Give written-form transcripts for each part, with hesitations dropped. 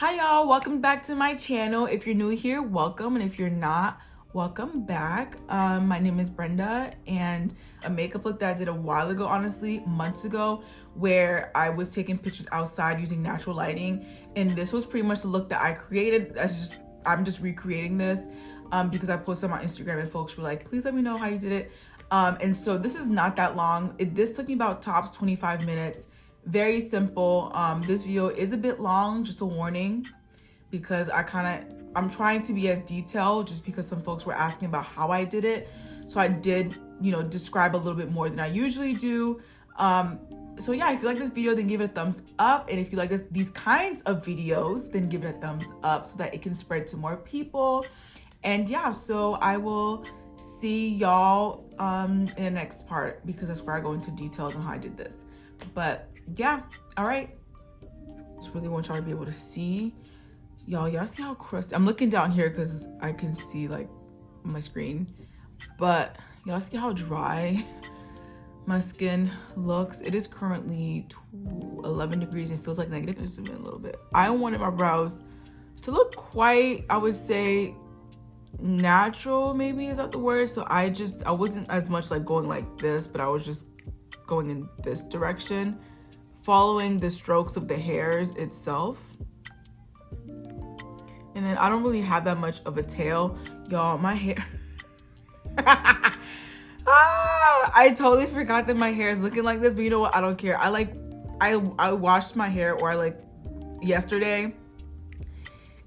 Hi y'all, welcome back to my channel. If you're new here, welcome, and if you're not, welcome back. My name is Brenda, and a makeup look that I did a while ago, honestly, months ago, where I was taking pictures outside using natural lighting, and this was pretty much the look that I created. I'm just recreating this because I posted on my Instagram and folks were like, please let me know how you did it. And so this is not that long. This took me about tops 25 minutes. Very simple. This video is a bit long, just a warning, because I'm trying to be as detailed just because some folks were asking about how I did it. So I did, describe a little bit more than I usually do. So yeah, if you like this video, then give it a thumbs up. And if you like these kinds of videos, then give it a thumbs up so that it can spread to more people. And yeah, so I will see y'all in the next part, because that's where I go into details on how I did this. But yeah, all right, just really want y'all to be able to see. Y'all see how crusty? I'm looking down here because I can see like my screen, but y'all see how dry my skin looks. It is currently 11 degrees and feels like negative. Zoom in a little bit. I wanted my brows to look quite, I would say, natural, maybe is that the word. So I wasn't as much like going like this, but I was just going in this direction, following the strokes of the hairs itself. And then I don't really have that much of a tail, y'all. My hair I totally forgot that my hair is looking like this, but you know what, I don't care. I washed my hair, or yesterday,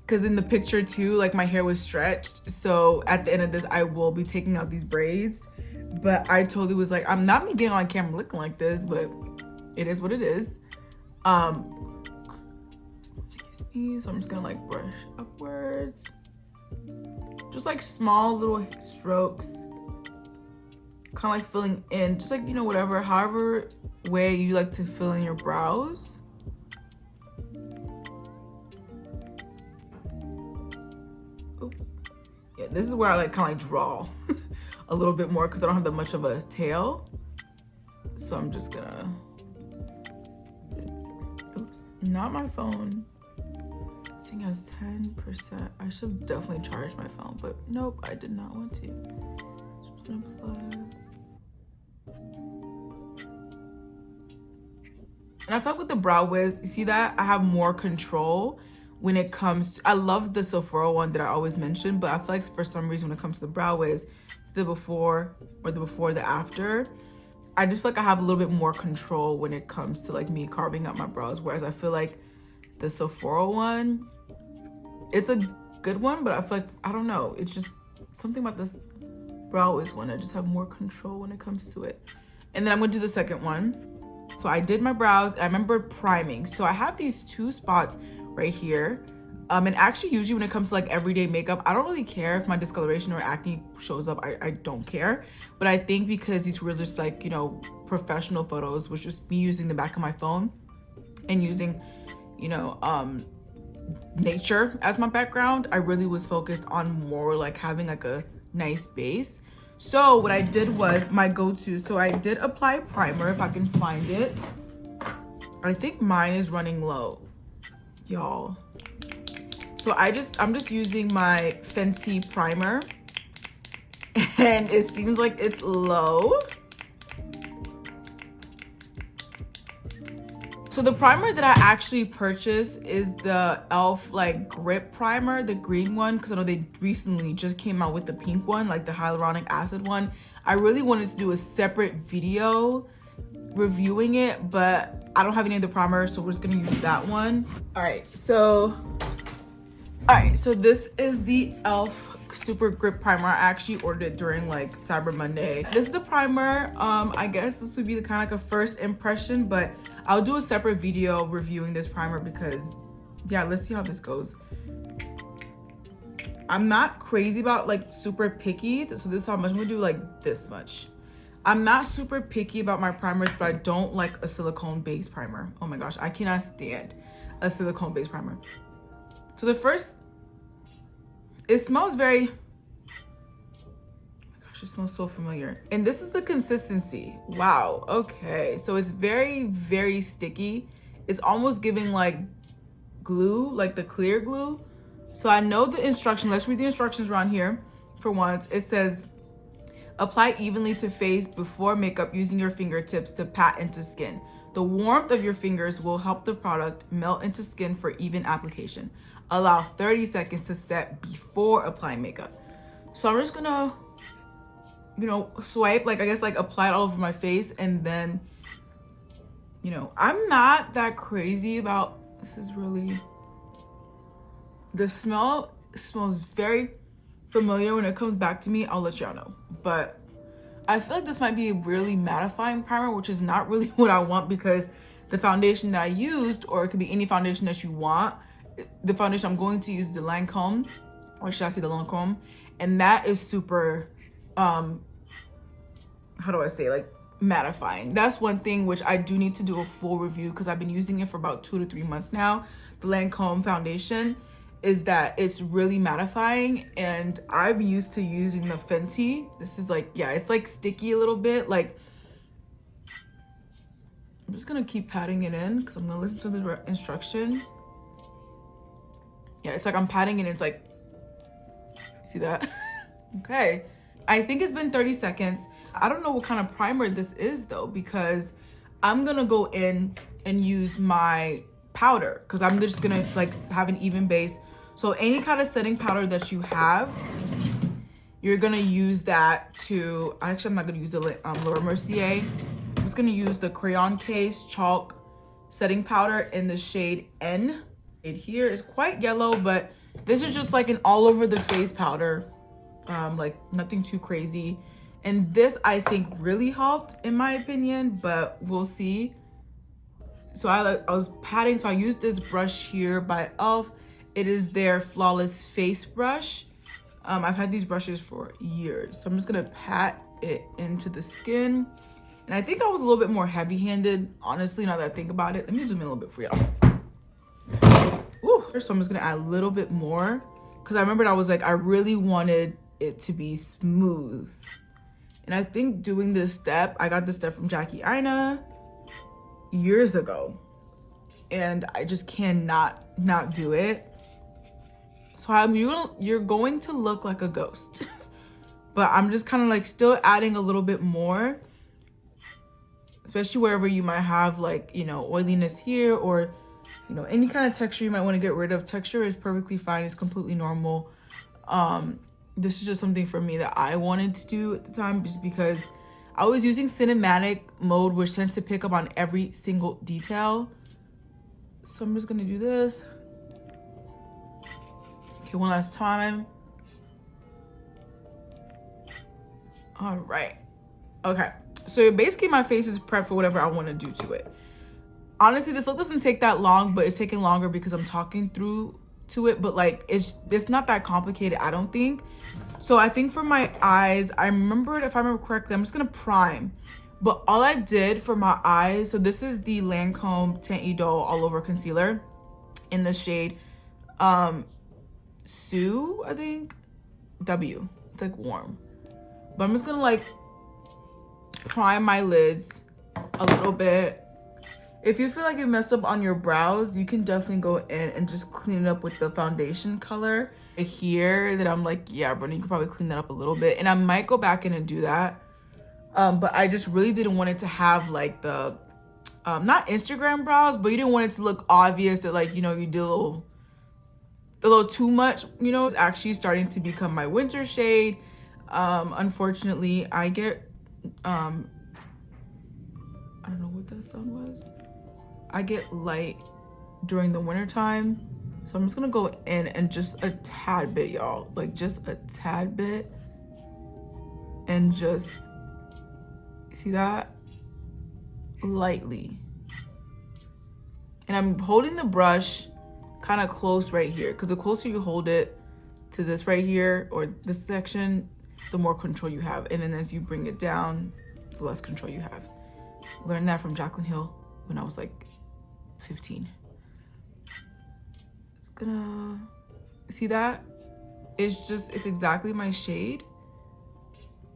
because in the picture too, like my hair was stretched. So at the end of this, I will be taking out these braids. But I totally was like, I'm not me getting on camera looking like this, but it is what it is. Excuse me. So I'm just gonna like brush upwards. Just like small little strokes. Kind of like filling in, just like, however way you like to fill in your brows. Oops. Yeah, this is where I kind of draw a little bit more because I don't have that much of a tail. So I'm just gonna, oops, not my phone. This thing has 10%. I should definitely charge my phone, but nope, I did not want to. Just gonna plug. And I feel like with the brow wiz, you see that I have more control when it comes to, I love the Sephora one that I always mention, but I feel like for some reason when it comes to the brow wiz, it's the before, or the after. I just feel like I have a little bit more control when it comes to like me carving out my brows, whereas I feel like the Sephora one, it's a good one, but I feel like, I don't know, it's just something about this brow wiz one. I just have more control when it comes to it. And then I'm gonna do the second one. So I did my brows, and I remember priming. So I have these two spots right here. And actually usually when it comes to like everyday makeup, I don't really care if my discoloration or acne shows up. I don't care. But I think because these were just like, professional photos, was just me using the back of my phone and using, nature as my background, I really was focused on more like having like a nice base. So what I did was my go-to. So I did apply primer, if I can find it. I think mine is running low, y'all. So I'm just using my Fenty primer, and it seems like it's low. So the primer that I actually purchased is the e.l.f. like grip primer, the green one, because I know they recently just came out with the pink one, like the hyaluronic acid one. I really wanted to do a separate video reviewing it, but I don't have any of the primer, so we're just gonna use that one. All right, so this is the e.l.f. super grip primer. I actually ordered it during like Cyber Monday. This is the primer. I guess this would be the kind of like a first impression, but I'll do a separate video reviewing this primer because yeah, let's see how this goes. I'm not crazy about like super picky, so this is how much I'm gonna do, like this much. I'm not super picky about my primers, but I don't like a silicone base primer. Oh my gosh, I cannot stand a silicone base primer. So the first, it smells very, oh my gosh, it smells so familiar. And this is the consistency. Wow, okay. So it's very, very sticky. It's almost giving like glue, like the clear glue. So I know the instruction. Let's read the instructions around here for once. It says, apply evenly to face before makeup using your fingertips to pat into skin. The warmth of your fingers will help the product melt into skin for even application. Allow 30 seconds to set before applying makeup. So I'm just gonna, you know, swipe, like I guess like apply it all over my face, and then, you know, I'm not that crazy about, this is really, the smell smells very familiar. When it comes back to me, I'll let y'all know. But I feel like this might be a really mattifying primer, which is not really what I want, because the foundation that I used, or it could be any foundation that you want, the foundation I'm going to use, the Lancôme, or should I say the Lancôme, and that is super, how do I say, like mattifying. That's one thing which I do need to do a full review, because I've been using it for about 2 to 3 months now, the Lancôme foundation, is that it's really mattifying. And I'm used to using the Fenty. This is like, yeah, it's like sticky a little bit. Like, I'm just gonna keep patting it in because I'm gonna listen to the instructions. Yeah, it's like I'm patting it, it's like, see that? Okay, I think it's been 30 seconds. I don't know what kind of primer this is though, because I'm gonna go in and use my powder, because I'm just gonna like have an even base. So any kind of setting powder that you have, you're gonna use that to, actually I'm not gonna use the Mercier. I'm just gonna use the Crayon Case Chalk setting powder in the shade N. It here is quite yellow, but this is just like an all over the face powder, like nothing too crazy. And this I think really helped in my opinion, but we'll see. So I was patting, so I used this brush here by e.l.f. It is their Flawless Face brush. I've had these brushes for years. So I'm just gonna pat it into the skin. And I think I was a little bit more heavy-handed, honestly, now that I think about it. Let me zoom in a little bit for y'all. Ooh. So I'm just gonna add a little bit more, because I remembered I was like, I really wanted it to be smooth. And I think doing this step, I got this step from Jackie Aina years ago, and I just cannot not do it. So you're going to look like a ghost. But I'm just kind of like still adding a little bit more, especially wherever you might have like, you know, oiliness here, or, you know, any kind of texture you might want to get rid of. Texture is perfectly fine, it's completely normal. This is just something for me that I wanted to do at the time, just because I was using cinematic mode, which tends to pick up on every single detail. So I'm just gonna do this. Okay, one last time. All right. Okay, so basically my face is prepped for whatever I want to do to it. Honestly, this look doesn't take that long, but it's taking longer because I'm talking through to it. But like, it's not that complicated, I don't think. So I think for my eyes, if I remember correctly, I'm just gonna prime. But all I did for my eyes, so this is the Lancôme Tint Idole All Over Concealer in the shade Sue, I think, W. It's like warm. But I'm just gonna like prime my lids a little bit. If you feel like you messed up on your brows, you can definitely go in and just clean it up with the foundation color here that I'm like, yeah, Brenda, you could probably clean that up a little bit. And I might go back in and do that. But I just really didn't want it to have like the, not Instagram brows, but you didn't want it to look obvious that like, you know, you did a little too much, you know. It's actually starting to become my winter shade. Unfortunately, I get, I don't know what that sound was. I get light during the winter time. So I'm just gonna go in and just a tad bit, y'all. Like just a tad bit. And just, see that? Lightly. And I'm holding the brush kind of close right here, because the closer you hold it to this right here, or this section, the more control you have. And then as you bring it down, the less control you have. Learned that from Jaclyn Hill when I was like 15. It's gonna, see that? It's exactly my shade.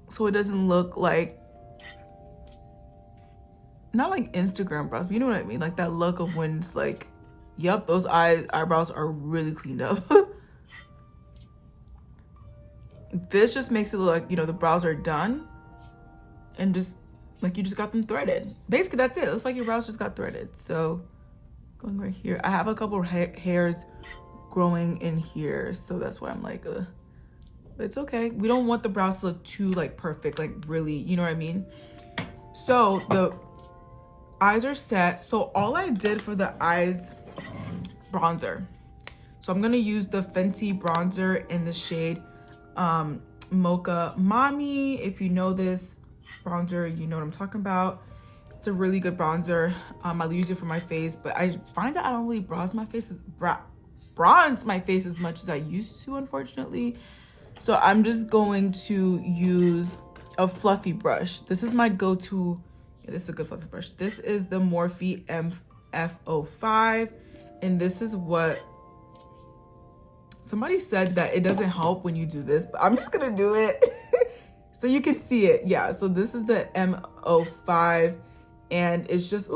So it doesn't look like, not like Instagram brows, but you know what I mean? Like that look of when it's like, Yep, those eyebrows are really cleaned up. This just makes it look like, you know, the brows are done and just like you just got them threaded. Basically, that's it. It looks like your brows just got threaded. So going right here, I have a couple of hairs growing in here, so that's why I'm like, but it's okay. We don't want the brows to look too like perfect, like really, you know what I mean? So the eyes are set. So all I did for the eyes, bronzer. So I'm gonna use the Fenty bronzer in the shade Mocha Mami. If you know this bronzer, you know what I'm talking about. It's a really good bronzer. I use it for my face, but I find that I don't really bronze my face as much as I used to, unfortunately. So I'm just going to use a fluffy brush. This is my go-to. Yeah, this is a good fluffy brush. This is the Morphe MF05, and this is what somebody said, that it doesn't help when you do this, but I'm just gonna do it so you can see it. Yeah, so this is the M05, and it's just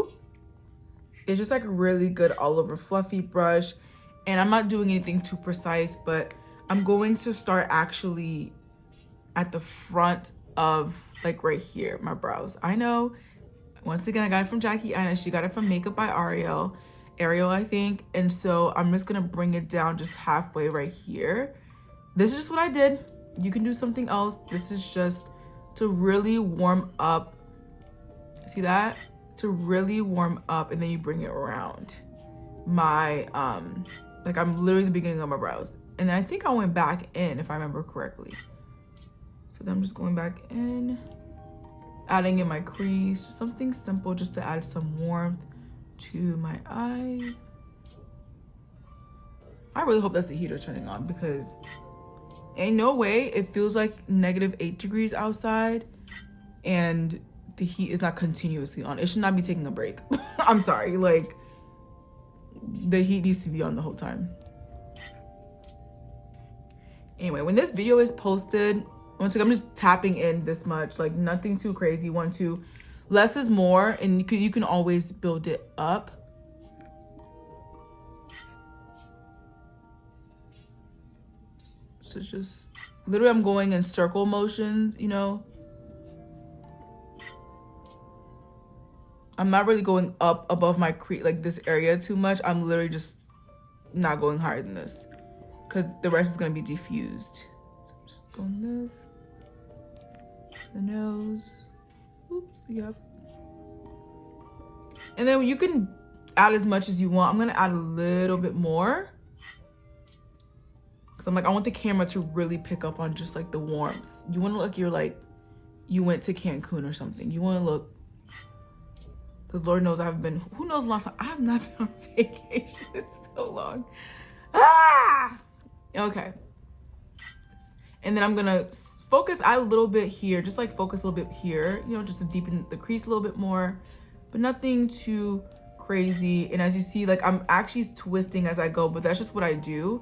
like a really good all over fluffy brush. And I'm not doing anything too precise, but I'm going to start actually at the front of like right here, my brows. I know, once again, I got it from Jackie Anna. She got it from Makeup by Ariel, I think. And so I'm just gonna bring it down just halfway right here. This is just what I did. You can do something else. This is just to really warm up. See that? To really warm up, and then you bring it around my like I'm literally the beginning of my brows. And then I think I went back in, if I remember correctly. So then I'm just going back in, adding in my crease, just something simple just to add some warmth to my eyes. I really hope that's the heater turning on, because ain't no way it feels like -8 degrees outside and the heat is not continuously on. It should not be taking a break. I'm sorry, like the heat needs to be on the whole time. Anyway, when this video is posted, once again, I'm just tapping in this much, like nothing too crazy. 1, 2, less is more, and you can always build it up. So just literally I'm going in circle motions, you know. I'm not really going up above my like this area too much. I'm literally just not going higher than this, because the rest is going to be diffused. So I'm just going this to the nose. Oops, yep. And then you can add as much as you want. I'm going to add a little bit more, because I'm like, I want the camera to really pick up on just like the warmth. You want to look like you went to Cancun or something. You want to look, because Lord knows I've been, who knows last time, I have not been on vacation in so long. Okay. And then I'm gonna focus out a little bit here, just like focus a little bit here, you know, just to deepen the crease a little bit more, but nothing too crazy. And as you see, like I'm actually twisting as I go, but that's just what I do.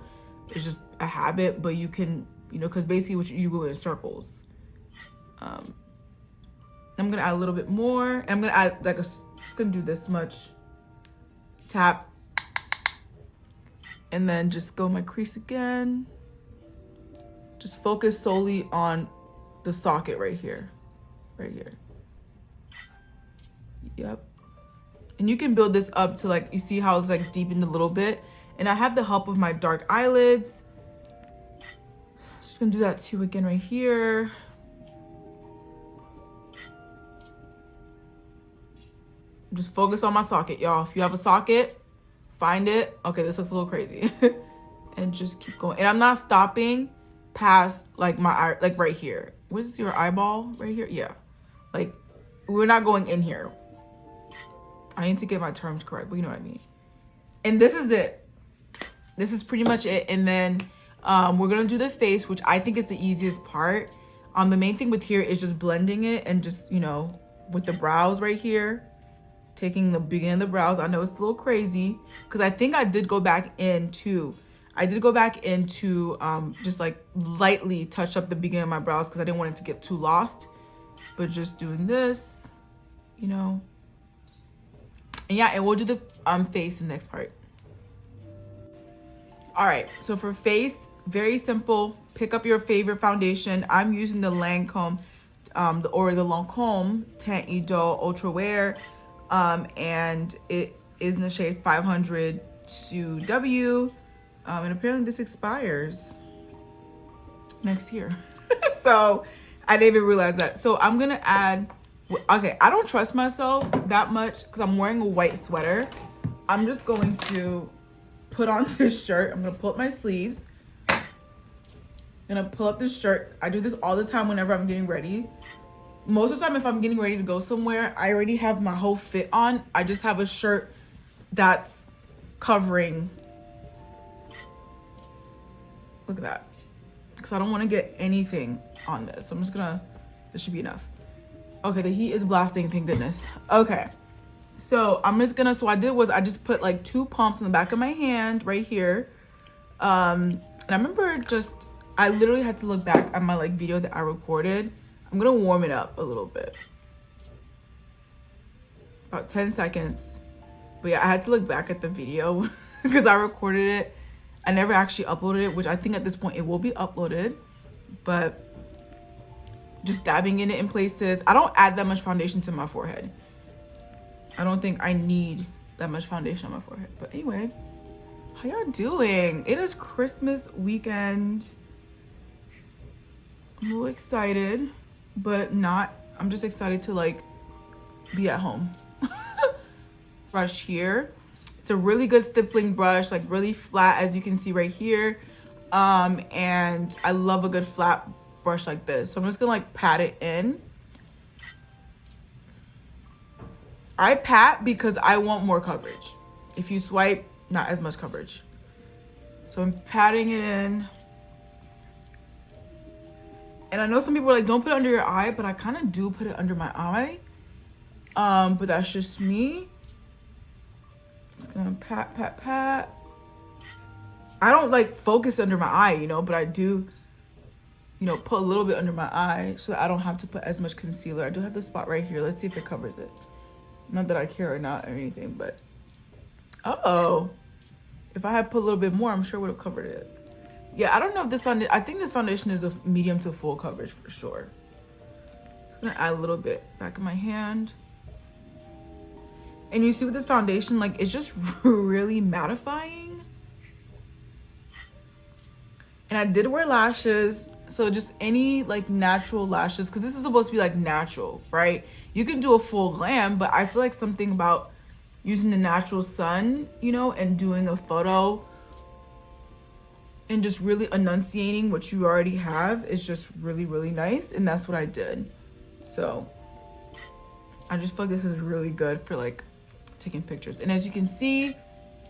It's just a habit, but you can, you know, because basically what you go in circles. I'm gonna add a little bit more, and I'm gonna add like just gonna do this much, tap, and then just go my crease again. Just focus solely on the socket right here, Yep. And you can build this up to like, you see how it's like deepened a little bit. And I have the help of my dark eyelids. Just gonna do that too again right here. Just focus on my socket, y'all. If you have a socket, find it. Okay, this looks a little crazy. And just keep going. And I'm not stopping past like my eye, like right here. What is your eyeball right here? Yeah. Like we're not going in here. I need to get my terms correct, but you know what I mean. And this is it. This is pretty much it. And then we're gonna do the face, which I think is the easiest part. The main thing with here is just blending it, and just, you know, with the brows right here, taking the beginning of the brows. I know it's a little crazy, because I think I did go back into just like lightly touch up the beginning of my brows, because I didn't want it to get too lost. But just doing this, you know. And yeah, and we'll do the face in the next part. All right, so for face, very simple. Pick up your favorite foundation. I'm using the Lancôme, the Lancôme TEINT IDOLE Ultra Wear, and it is in the shade 500 to W, and apparently this expires next year. So I didn't even realize that. So I'm gonna add, okay, I don't trust myself that much because I'm wearing a white sweater. I'm just going to put on this shirt. I'm gonna pull up my sleeves. I'm gonna pull up this shirt. I do this all the time whenever I'm getting ready. Most of the time, if I'm getting ready to go somewhere, I already have my whole fit on. I just have a shirt that's covering. Look at that. Because I don't want to get anything on this. So I'm just gonna, this should be enough. Okay, the heat is blasting, thank goodness. Okay. So I'm just gonna, so what I did was I just put like 2 pumps in the back of my hand right here. And I remember just, I literally had to look back at my like video that I recorded. I'm gonna warm it up a little bit. About 10 seconds. But yeah, I had to look back at the video because I recorded it. I never actually uploaded it, which I think at this point it will be uploaded. But just dabbing in it in places. I don't add that much foundation to my forehead. I don't think I need that much foundation on my forehead. But anyway, how y'all doing? It is Christmas weekend. I'm a little excited, but not. I'm just excited to like be at home. Brush here. It's a really good stippling brush, like really flat as you can see right here. And I love a good flat brush like this. So I'm just gonna like pat it in. I pat because I want more coverage. If you swipe, not as much coverage. So I'm patting it in. And I know some people are like, don't put it under your eye, but I kind of do put it under my eye. But that's just me. Just gonna pat, pat, pat. I don't like focus under my eye, you know, but I do, you know, put a little bit under my eye so that I don't have to put as much concealer. I do have this spot right here. Let's see if it covers it. Not that I care or not or anything, but oh, if I had put a little bit more, I'm sure it would have covered it. Yeah, I don't know if this foundation, I think this foundation is a medium to full coverage for sure. Just gonna add a little bit back of my hand. And you see with this foundation, like it's just really mattifying. And I did wear lashes, so just any like natural lashes, because this is supposed to be like natural, right? You can do a full glam, but I feel like something about using the natural sun, you know, and doing a photo and just really enunciating what you already have is just really, really nice. And that's what I did. So I just feel like this is really good for like taking pictures. And as you can see,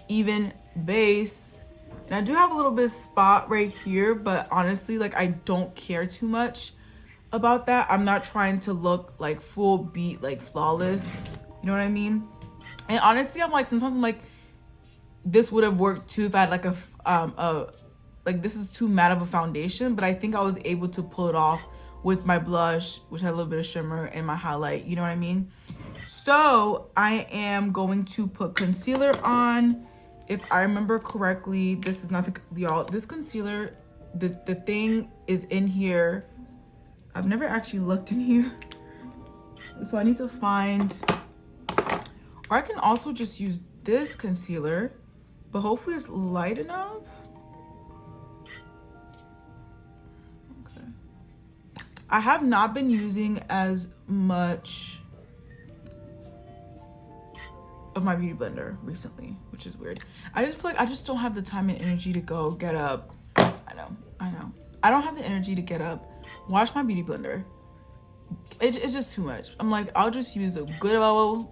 even base. And I do have a little bit of spot right here, but honestly, like I don't care too much about that. I'm not trying to look like full beat, like flawless. You know what I mean? And honestly, I'm like, sometimes I'm like, this would have worked too if I had like like this is too matte of a foundation, but I think I was able to pull it off with my blush, which had a little bit of shimmer, and my highlight, you know what I mean? So I am going to put concealer on. If I remember correctly, this is not y'all, this concealer, the thing is in here. I've never actually looked in here. So I need to find, or I can also just use this concealer, but hopefully it's light enough. Okay. I have not been using as much of my beauty blender recently, which is weird. I just feel like I just don't have the time and energy to go get up. I know. I don't have the energy to get up, wash my beauty blender. It's just too much. I'm like, I'll just use a good old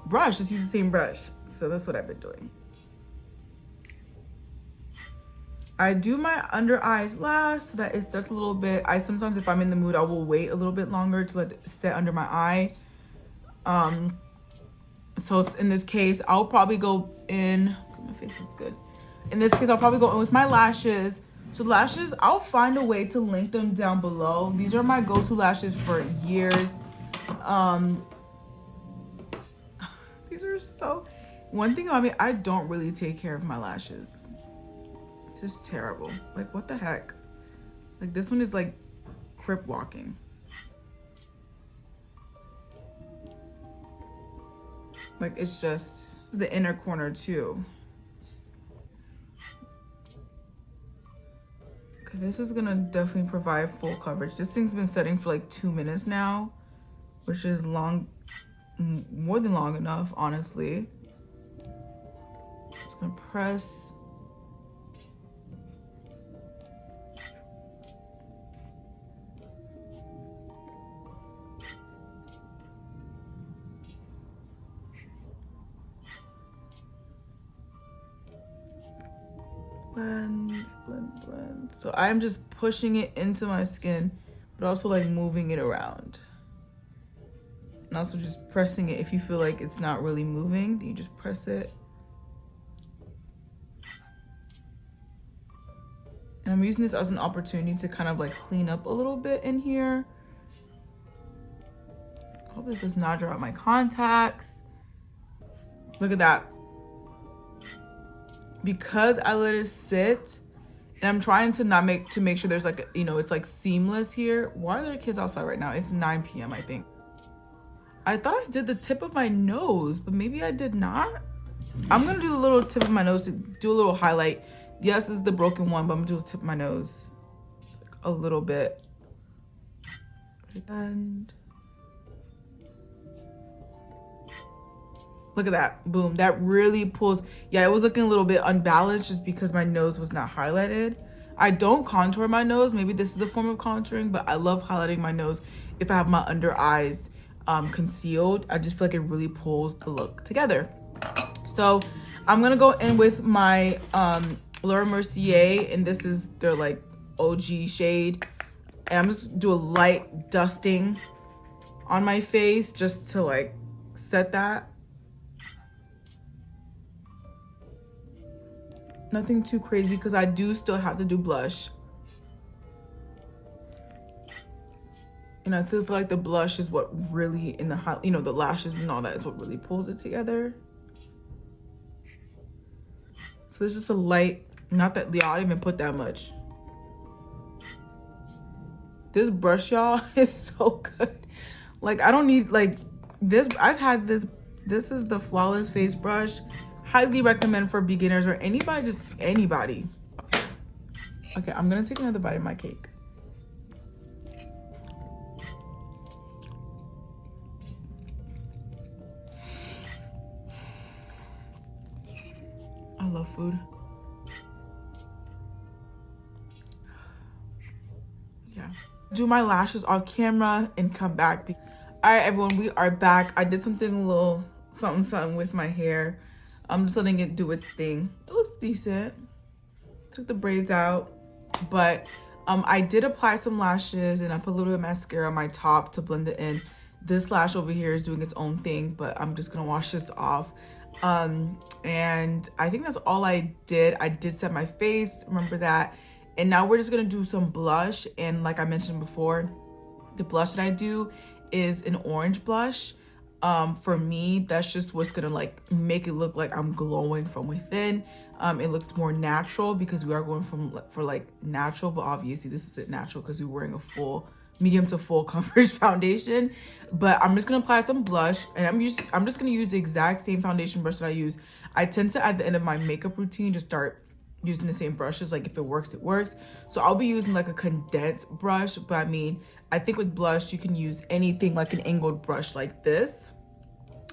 brush. Just use the same brush. So that's what I've been doing. I do my under eyes last so that it sets a little bit. I sometimes, if I'm in the mood, I will wait a little bit longer to let it set under my eye. So in this case, I'll probably go in, my face is good. In this case, I'll probably go in with my lashes. So lashes, I'll find a way to link them down below. These are my go-to lashes for years. These are so, One thing about me, I don't really take care of my lashes. It's just terrible. Like, what the heck? Like, this one is like crip walking. Like, it's just the inner corner too. Okay, this is gonna definitely provide full coverage. This thing's been setting for like 2 minutes now, which is long, more than long enough, honestly. Just gonna press. Blend, blend, blend. So I'm just pushing it into my skin, but also like moving it around. And also just pressing it. If you feel like it's not really moving, then you just press it. And I'm using this as an opportunity to kind of like clean up a little bit in here. I hope this does not dry out my contacts. Look at that. Because I let it sit, and I'm trying to not make sure there's like, you know, it's like seamless here. Why are there kids outside right now? It's 9 p.m. I think. I thought I did the tip of my nose, but maybe I did not. I'm gonna do the little tip of my nose to do a little highlight. Yes, this is the broken one, but I'm gonna do the tip of my nose. It's like a little bit. And look at that, boom, that really pulls. Yeah, it was looking a little bit unbalanced just because my nose was not highlighted. I don't contour my nose. Maybe this is a form of contouring, but I love highlighting my nose if I have my under eyes concealed. I just feel like it really pulls the look together. So I'm gonna go in with my Mercier, and this is their like OG shade. And I'm just do a light dusting on my face just to like set that. Nothing too crazy because I do still have to do blush. And I feel like the blush is what really, in the high, you know, the lashes and all that is what really pulls it together. So there's just a light, not that, y'all, I didn't even put that much. This brush, y'all, is so good. Like, I don't need, like, this, I've had this is the Flawless Face Brush. Highly recommend for beginners or anybody, just anybody. Okay, I'm gonna take another bite of my cake. I love food. Yeah. Do my lashes off camera and come back. All right, everyone, we are back. I did something a little something with my hair. I'm just letting it do its thing. It looks decent. Took the braids out, but I did apply some lashes and I put a little bit of mascara on my top to blend it in. This lash over here is doing its own thing, but I'm just gonna wash this off. And I think that's all I did. I did set my face, remember that. And now we're just gonna do some blush. And like I mentioned before, the blush that I do is an orange blush. For me, that's just what's gonna like make it look like I'm glowing from within. It looks more natural because we are going for like natural, but obviously this isn't natural because we're wearing a full medium to full coverage foundation. But I'm just gonna apply some blush, and I'm just gonna use the exact same foundation brush that I use. I tend to, at the end of my makeup routine, just start using the same brushes. Like, if it works, it works. So I'll be using like a condensed brush, but I mean, I think with blush you can use anything, like an angled brush like this.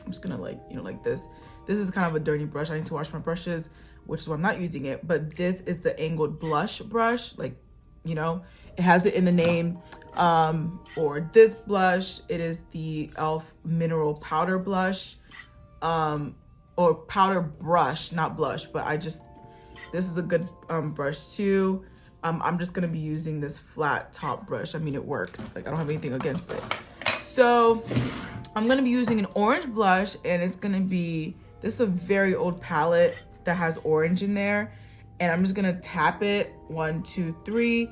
I'm just gonna, like, you know, like this. This is kind of a dirty brush. I need to wash my brushes, which is why I'm not using it. But this is the angled blush brush. Like, you know, it has it in the name. Or this blush, it is the e.l.f. mineral powder blush, or powder brush, not blush. But this is a good brush too. I'm just gonna be using this flat top brush. I mean, it works. Like, I don't have anything against it. So I'm gonna be using an orange blush, and it's gonna be, this is a very old palette that has orange in there. And I'm just gonna tap it 1, 2, 3,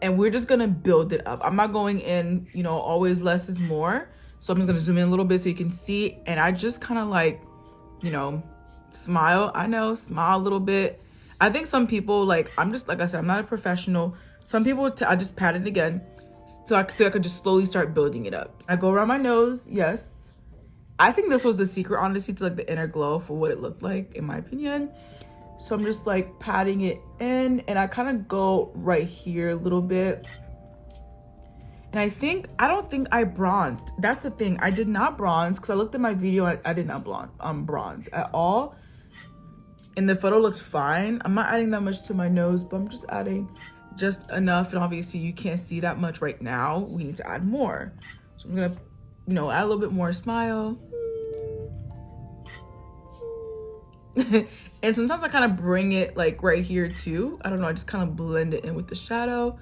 and we're just gonna build it up. I'm not going in, you know, always less is more. So I'm just gonna zoom in a little bit so you can see. And I just kind of like, you know, Smile. I know, smile a little bit. I think some people, like, I'm just, like I said, I'm not a professional. Some people, I just pat it again so I could just slowly start building it up. I go around my nose, yes. I think this was the secret, honestly, to like the inner glow for what it looked like, in my opinion. So I'm just like patting it in, and I kind of go right here a little bit. And I don't think I bronzed. That's the thing. I did not bronze because I looked at my video. I did not bronze at all. And the photo looked fine. I'm not adding that much to my nose, but I'm just adding just enough. And obviously you can't see that much right now. We need to add more. So I'm gonna, you know, add a little bit more smile. And sometimes I kind of bring it like right here too. I don't know, I just kind of blend it in with the shadow,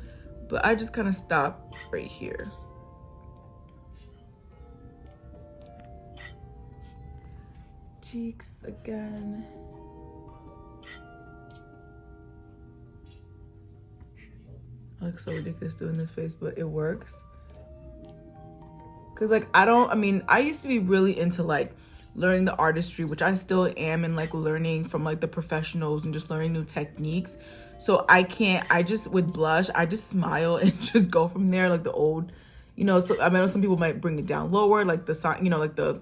but I just kind of stop right here. Cheeks again. I look so ridiculous doing this face, but it works. Cause like I used to be really into like learning the artistry, which I still am, and like learning from like the professionals and just learning new techniques. So with blush, I just smile and just go from there, like the old, you know, so I know some people might bring it down lower, like the sign, you know, like the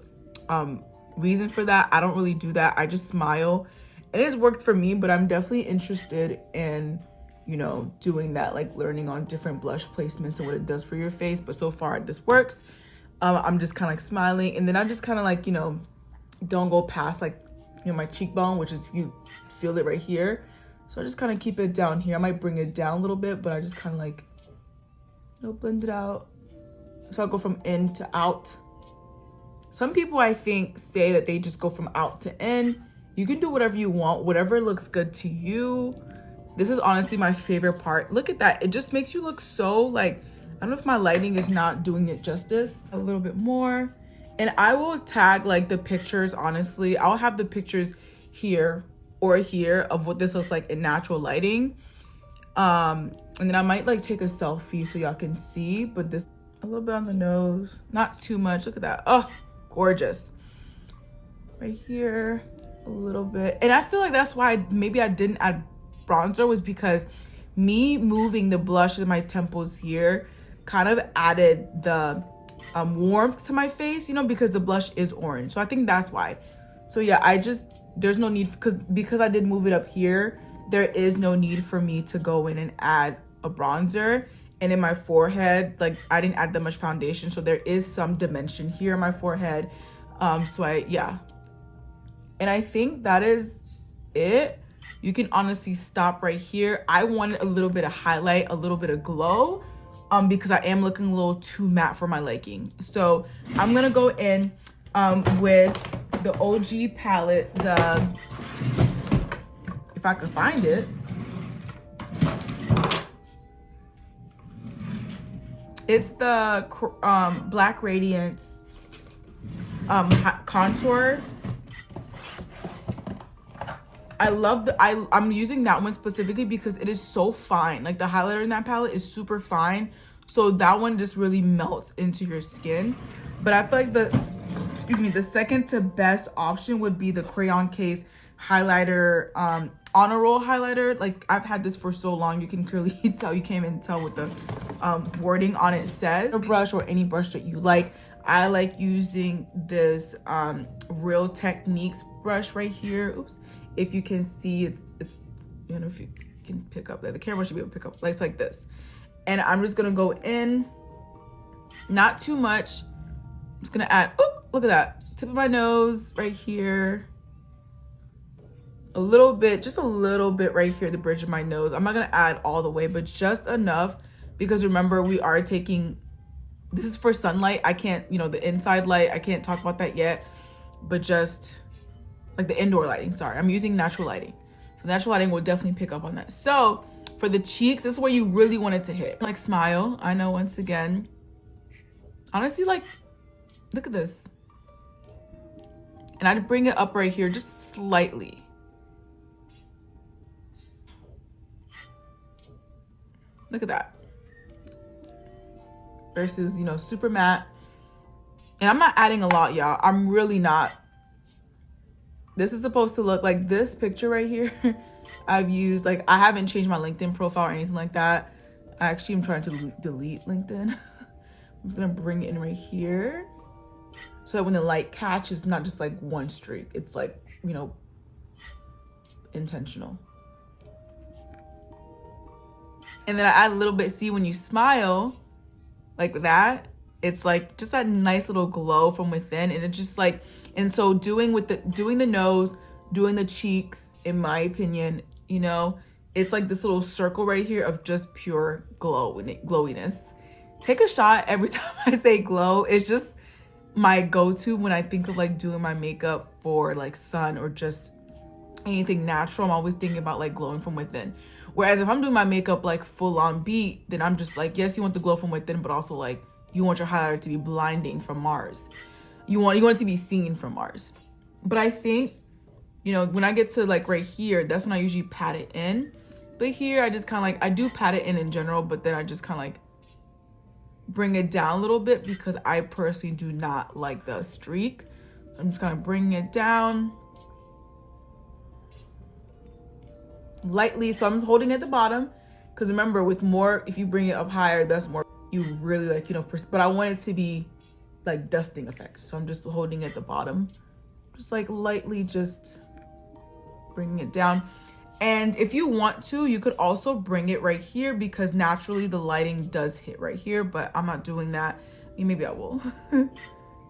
reason for that. I don't really do that. I just smile. It has worked for me, but I'm definitely interested in, you know, doing that, like learning on different blush placements and what it does for your face. But so far this works. I'm just kind of like smiling, and then I just kind of like, you know, don't go past like, you know, my cheekbone, which is, you feel it right here. So I just kind of keep it down here. I might bring it down a little bit, but I just kind of like, you know, blend it out. So I'll go from in to out. Some people, I think, say that they just go from out to in. You can do whatever you want, whatever looks good to you. This is honestly my favorite part. Look at that. It just makes you look so like, I don't know if my lighting is not doing it justice. A little bit more. And I will tag like the pictures, honestly. I'll have the pictures here or here of what this looks like in natural lighting. And then I might like take a selfie so y'all can see, but this, a little bit on the nose, not too much. Look at that. Oh, gorgeous. Right here, a little bit. And I feel like that's why maybe I didn't add bronzer, was because me moving the blush in my temples here kind of added the warmth to my face, you know, because the blush is orange. So I think that's why. So yeah, there's no need, because I did move it up here, there is no need for me to go in and add a bronzer. And in my forehead, like I didn't add that much foundation, so there is some dimension here in my forehead. Yeah. And I think that is it. You can honestly stop right here. I wanted a little bit of highlight, a little bit of glow, because I am looking a little too matte for my liking. So I'm gonna go in with the OG palette, if I can find it. It's the Black Radiance contour. I love I'm using that one specifically because it is so fine. Like the highlighter in that palette is super fine. So that one just really melts into your skin. But I feel like the second to best option would be the Crayon Case highlighter, honor roll highlighter. Like I've had this for so long, you can clearly tell, you can't even tell what the wording on it says. A brush or any brush that you like. I like using this Real Techniques brush right here. Oops. If you can see, it's you know, if you can pick up that, the camera should be able to pick up, like it's like this. And I'm just gonna go in, not too much. I'm just gonna add, oh, look at that, tip of my nose right here, a little bit, just a little bit right here, the bridge of my nose. I'm not gonna add all the way, but just enough, because remember, we are taking, this is for sunlight. I can't, you know, the inside light, I can't talk about that yet, but just like the indoor lighting, sorry, I'm using natural lighting. So natural lighting will definitely pick up on that. So for the cheeks, this is where you really want it to hit. Like smile, I know, once again. Honestly, like, look at this. And I'd bring it up right here, just slightly. Look at that. Versus, you know, super matte. And I'm not adding a lot, y'all. I'm really not. This is supposed to look like this picture right here. I've used, like, I haven't changed my LinkedIn profile or anything like that. I actually am trying to delete LinkedIn. I'm just gonna bring it in right here so that when the light catches, not just like one streak, it's like, you know, intentional. And then I add a little bit. See, when you smile like that, it's like just that nice little glow from within. And it's just like, and so doing the nose, doing the cheeks, in my opinion, you know, it's like this little circle right here of just pure glowiness. Take a shot every time I say glow. It's just my go-to when I think of like doing my makeup for like sun or just anything natural. I'm always thinking about like glowing from within. Whereas if I'm doing my makeup like full on beat, then I'm just like, yes, you want the glow from within, but also like you want your highlighter to be blinding from Mars. You want it to be seen from Mars. But I think, you know, when I get to like right here, that's when I usually pat it in. But here I just kind of like, I do pat it in general, but then I just kind of like bring it down a little bit because I personally do not like the streak. I'm just kind of bringing it down lightly. So I'm holding at the bottom because remember, with more, if you bring it up higher, that's more, you really like, you know, but I want it to be like dusting effect. So I'm just holding at the bottom, just like lightly just bringing it down. And if you want to, you could also bring it right here because naturally the lighting does hit right here, but I'm not doing that. I mean, maybe I will.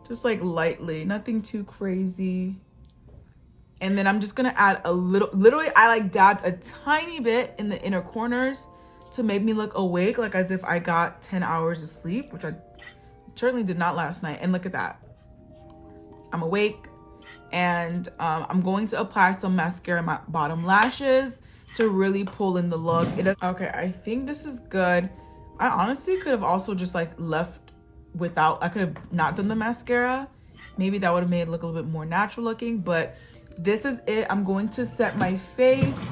Just like lightly, nothing too crazy. And then I'm just gonna add a little, literally I like dabbed a tiny bit in the inner corners to make me look awake, like as if I got 10 hours of sleep, which I certainly did not last night. And look at that, I'm awake. And I'm going to apply some mascara in my bottom lashes to really pull in the look. Okay, I think this is good. I honestly could have also just like left without, I could have not done the mascara. Maybe that would have made it look a little bit more natural looking, but this is it. I'm going to set my face.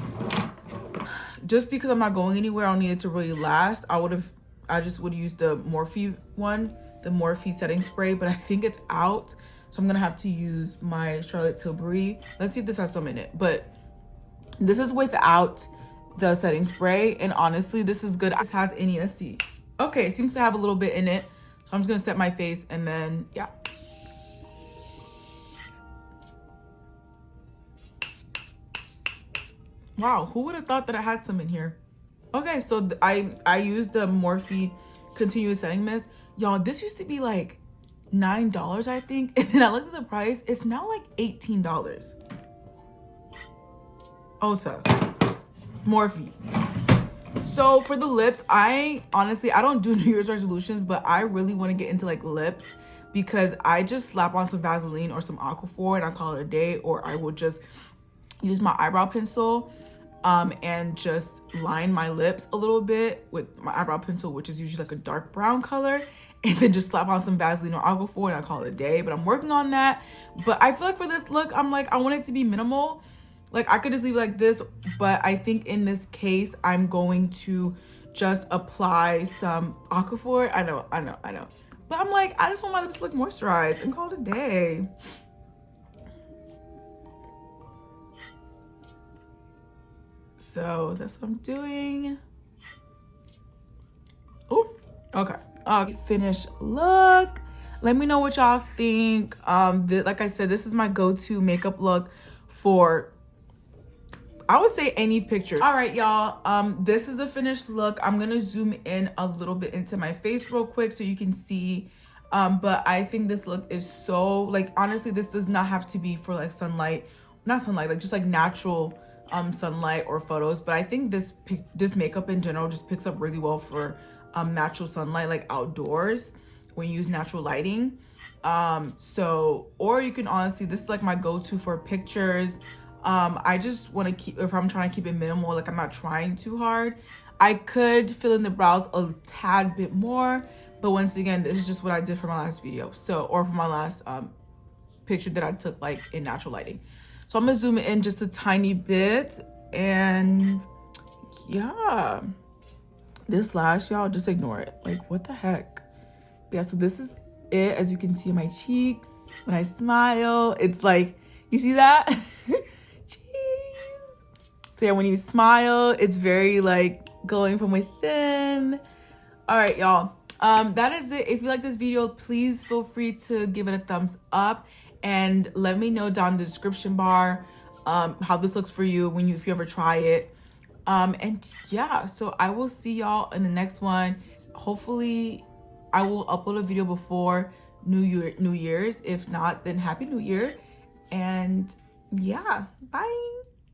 Just because I'm not going anywhere, I don't need it to really last. I just would use the Morphe one, the Morphe setting spray, but I think it's out. So I'm gonna have to use my Charlotte Tilbury. Let's see if this has some in it. But this is without the setting spray. And honestly, this is good. This has any, let's see. Okay, it seems to have a little bit in it. So I'm just gonna set my face and then, yeah. Wow, who would have thought that I had some in here? Okay, so I used the Morphe Continuous Setting Mist. Y'all, this used to be like $9, I think, and then I looked at the price. It's now like $18. Ulta, Morphe. So for the lips, I honestly, I don't do New Year's resolutions, but I really want to get into like lips because I just slap on some Vaseline or some Aquaphor and I call it a day, or I will just use my eyebrow pencil and just line my lips a little bit with my eyebrow pencil, which is usually like a dark brown color, and then just slap on some Vaseline or Aquaphor and I call it a day. But I'm working on that. But I feel like for this look, I'm like, I want it to be minimal. Like I could just leave it like this, but I think in this case, I'm going to just apply some Aquaphor. I know. But I'm like, I just want my lips to look moisturized and call it a day. So that's what I'm doing. Oh, okay. Finished look. Let me know what y'all think. Like I said, this is my go-to makeup look for, I would say, any picture. All right, y'all. This is the finished look. I'm gonna zoom in a little bit into my face real quick so you can see. But I think this look is so, like, honestly, this does not have to be for like sunlight, not sunlight, like just like natural sunlight or photos. But I think this makeup in general just picks up really well for natural sunlight, like outdoors when you use natural lighting. So, or you can honestly, this is like my go-to for pictures. I just want to keep, if I'm trying to keep it minimal, like I'm not trying too hard, I could fill in the brows a tad bit more, but once again, this is just what I did for my last video. So, or for my last picture that I took like in natural lighting. So I'm gonna zoom in just a tiny bit, and yeah, this lash, y'all, just ignore it. Like, what the heck? Yeah, so this is it. As you can see in my cheeks, when I smile, it's like, You see that? Cheese. So yeah, when you smile, it's very like glowing from within. All right, y'all. That is it. If you like this video, please feel free to give it a thumbs up and let me know down in the description bar how this looks for you if you ever try it. And yeah, so I will see y'all in the next one. Hopefully I will upload a video before New Year's. If not, then Happy New Year. And yeah, bye.